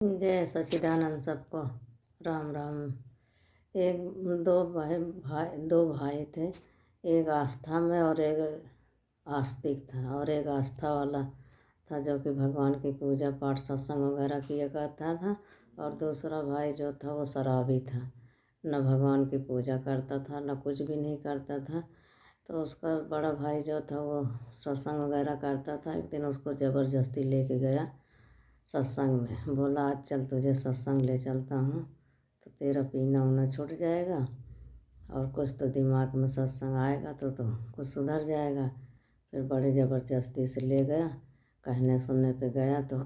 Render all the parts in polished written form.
जय सच्चिदानंद सबको। राम राम। एक दो भाई थे। एक आस्था में और एक आस्तिक था, और एक आस्था वाला था जो कि भगवान की पूजा पाठ सत्संग वगैरह किया करता था। और दूसरा भाई जो था वो शराबी था, न भगवान की पूजा करता था न कुछ भी नहीं करता था। तो उसका बड़ा भाई जो था वो सत्संग वगैरह करता था। एक दिन उसको ज़बरदस्ती लेके गया सत्संग में, बोला आज चल तुझे सत्संग ले चलता हूँ तो तेरा पीना उना छूट जाएगा और कुछ तो दिमाग में सत्संग आएगा तो कुछ सुधर जाएगा। फिर बड़े ज़बरदस्ती से ले गया। कहने सुनने पे गया तो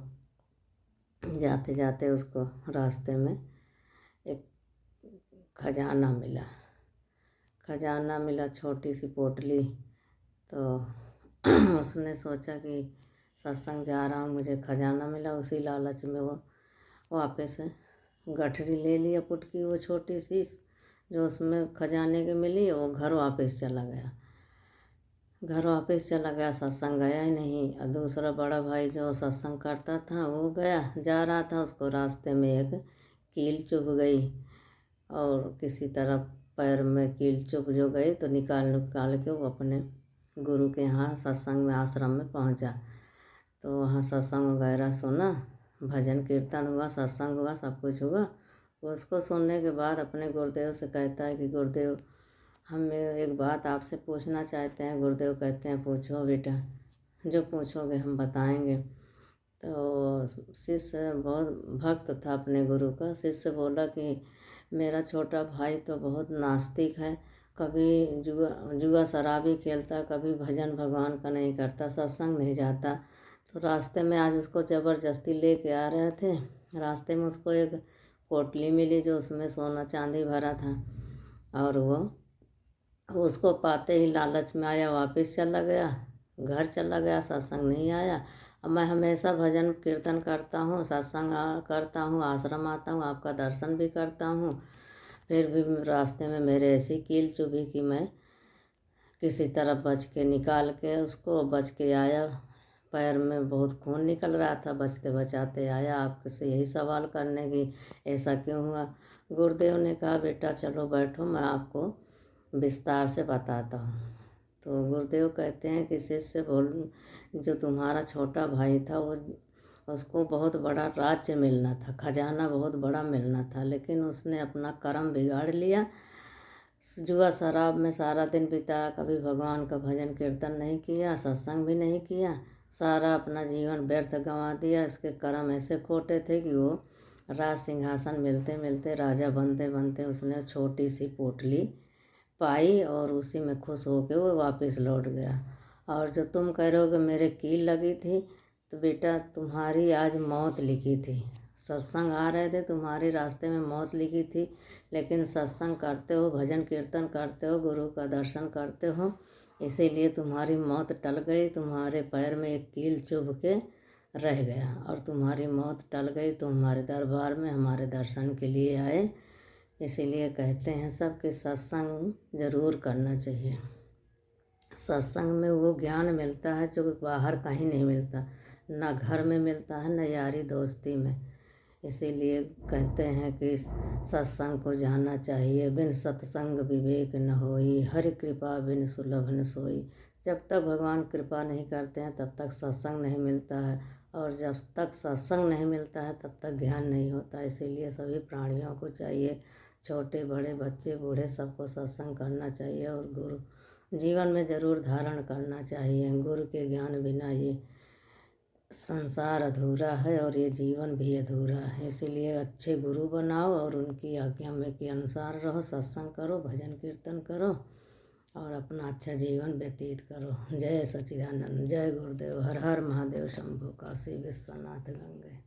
जाते जाते उसको रास्ते में एक खजाना मिला, छोटी सी पोटली। तो उसने सोचा कि सत्संग जा रहा हूँ, मुझे खजाना मिला। उसी लालच में वो वापस गठरी ले लिया, पुटकी वो छोटी सी जो उसमें खजाने की मिली, वो घर वापस चला गया। सत्संग गया ही नहीं। और दूसरा बड़ा भाई जो सत्संग करता था वो जा रहा था, उसको रास्ते में एक कील चुभ गई और किसी तरह पैर में कील चुभ जो गई तो निकाल के वो अपने गुरु के यहाँ सत्संग में आश्रम में पहुँचा। तो वहाँ सत्संग वगैरह सुना, भजन कीर्तन हुआ, सत्संग हुआ, सब कुछ हुआ। उसको सुनने के बाद अपने गुरुदेव से कहता है कि गुरुदेव हम एक बात आपसे पूछना चाहते हैं। गुरुदेव कहते हैं पूछो बेटा, जो पूछोगे हम बताएंगे। तो शिष्य बहुत भक्त था अपने गुरु का। शिष्य बोला कि मेरा छोटा भाई तो बहुत नास्तिक है, कभी जुआ शराबी खेलता, कभी भजन भगवान का नहीं करता, सत्संग नहीं जाता। तो रास्ते में आज उसको ज़बरदस्ती लेके आ रहे थे। रास्ते में उसको एक पोटली मिली जो उसमें सोना चांदी भरा था, और वो उसको पाते ही लालच में आया, वापस चला गया, घर चला गया, सत्संग नहीं आया। अब मैं हमेशा भजन कीर्तन करता हूँ, सत्संग करता हूँ, आश्रम आता हूँ, आपका दर्शन भी करता हूँ, फिर भी रास्ते में मेरे ऐसी कील चुभी कि मैं किसी तरह बच के निकाल के उसको बच के आया। पैर में बहुत खून निकल रहा था, बचते बचाते आया। आपसे यही सवाल करने की ऐसा क्यों हुआ। गुरुदेव ने कहा बेटा चलो बैठो, मैं आपको विस्तार से बताता हूँ। तो गुरुदेव कहते हैं कि शिष्य बोल, जो तुम्हारा छोटा भाई था वो उसको बहुत बड़ा राज्य मिलना था, खजाना बहुत बड़ा मिलना था, लेकिन उसने अपना कर्म बिगाड़ लिया। जुआ शराब में सारा दिन बिताया, कभी भगवान का भजन कीर्तन नहीं किया, सत्संग भी नहीं किया, सारा अपना जीवन व्यर्थ गंवा दिया। इसके कर्म ऐसे खोटे थे कि वो राज सिंहासन मिलते मिलते, राजा बनते बनते उसने छोटी सी पोटली पाई और उसी में खुश होकर वो वापस लौट गया। और जो तुम कह रहे हो कि मेरे कील लगी थी, तो बेटा तुम्हारी आज मौत लिखी थी। सत्संग आ रहे थे, तुम्हारे रास्ते में मौत लिखी थी, लेकिन सत्संग करते हो, भजन कीर्तन करते हो, गुरु का दर्शन करते हो, इसीलिए तुम्हारी मौत टल गई। तुम्हारे पैर में एक कील चुभ के रह गया और तुम्हारी मौत टल गई। तो हमारे दरबार में हमारे दर्शन के लिए आए। इसीलिए कहते हैं सब कि सत्संग ज़रूर करना चाहिए। सत्संग में वो ज्ञान मिलता है जो बाहर कहीं नहीं मिलता, ना घर में मिलता है, ना यारी दोस्ती में। इसीलिए कहते हैं कि सत्संग को जाना चाहिए। बिन सत्संग विवेक न होई, हरि कृपा बिन सुलभ न सोई। जब तक भगवान कृपा नहीं करते हैं तब तक सत्संग नहीं मिलता है, और जब तक सत्संग नहीं मिलता है तब तक ज्ञान नहीं होता। इसीलिए सभी प्राणियों को चाहिए, छोटे बड़े बच्चे बूढ़े सबको सत्संग करना चाहिए और गुरु जीवन में ज़रूर धारण करना चाहिए। गुरु के ज्ञान बिना ये संसार अधूरा है और ये जीवन भी अधूरा है। इसीलिए अच्छे गुरु बनाओ और उनकी आज्ञा में के अनुसार रहो, सत्संग करो, भजन कीर्तन करो और अपना अच्छा जीवन व्यतीत करो। जय सच्चिदानंद, जय गुरुदेव, हर हर महादेव, शंभु काशी विश्वनाथ गंगे।